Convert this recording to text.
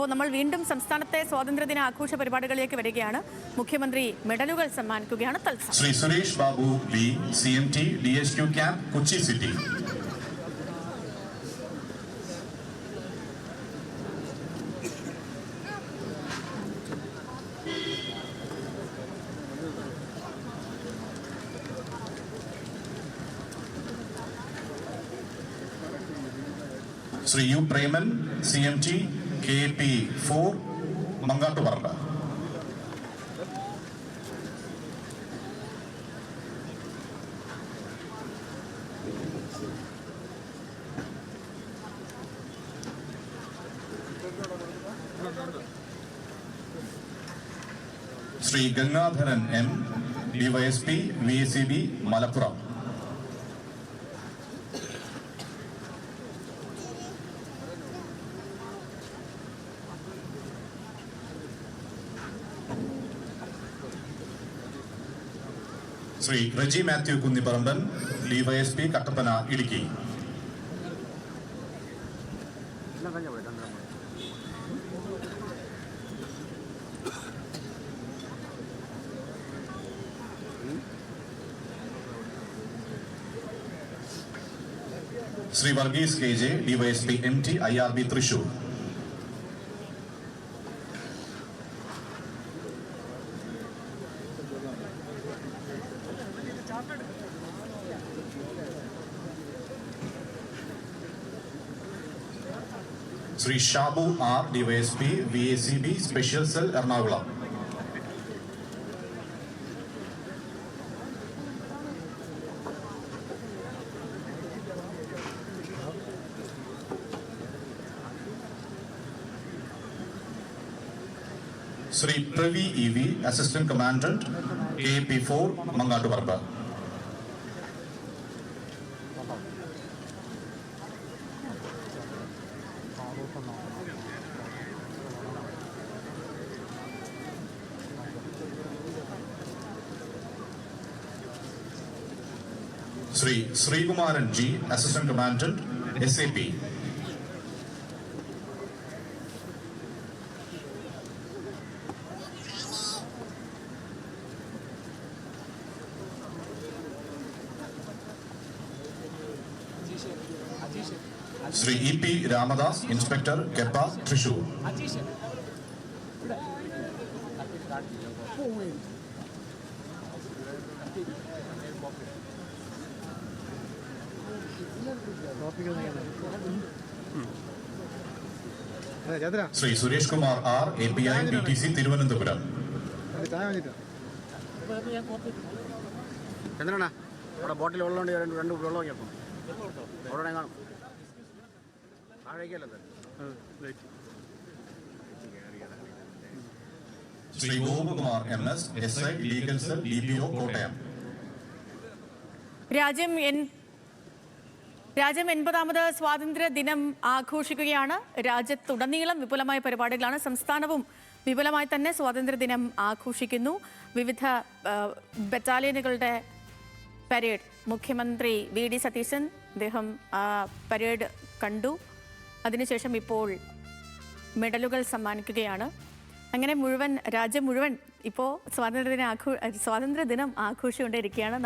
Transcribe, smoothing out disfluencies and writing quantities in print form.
അപ്പോൾ നമ്മൾ വീണ്ടും സംസ്ഥാനത്തെ സ്വാതന്ത്ര്യദിന ആഘോഷ പരിപാടികളിലേക്ക് വരികയാണ്. മുഖ്യമന്ത്രി മെഡലുകൾ സമ്മാനിക്കുകയാണ്. Shri Suresh Babu B, CMT DHQ camp, Kochi city. Shri U Preman, CMT KP4, Mangattuparamba. Shri Gangadharan M, DYSP VACB Malappuram. Shri Reji Mathew Kunnipparamban, DYSP Kattappana Idukki. Shri Varghese KJ, DYSP MT IRB Thrissur. Shri Shabu R, DYSP VACB special cell Ernakulam. Shri Pravi EV, assistant commandant KP4 Mangattuparamba. Shri Sreekumaran G, assistant commandant SAP. Shri EP Ramadas, inspector KEPA Thrissur. Shri Suresh Kumar R, API BTC Thiruvananthapuram. ചന്ദ്രനാ അവിടെ ബോട്ടിൽ വെള്ളമുണ്ട്, രണ്ട് വെള്ളം കേൾക്കും അവിടെ കാണും താഴേക്കല്ലേ. Shri Gopakumar MS, SI legal cell DPO Kottayam. രാജ്യം 80ാമത് സ്വാതന്ത്ര്യ ദിനം ആഘോഷിക്കുകയാണ്. രാജ്യത്തുടനീളം വിപുലമായ പരിപാടികളാണ്. സംസ്ഥാനവും വിപുലമായി തന്നെ സ്വാതന്ത്ര്യ ദിനം ആഘോഷിക്കുന്നു. വിവിധ ബറ്റാലിയനുകളുടെ പരേഡ് മുഖ്യമന്ത്രി VD സതീശൻ അദ്ദേഹം പരേഡ് കണ്ടു. അതിനുശേഷം ഇപ്പോൾ മെഡലുകൾ സമ്മാനിക്കുകയാണ്. അങ്ങനെ രാജ്യം മുഴുവൻ ഇപ്പോൾ സ്വാതന്ത്ര്യ ദിനം ആഘോഷിച്ചുകൊണ്ടിരിക്കുകയാണ്.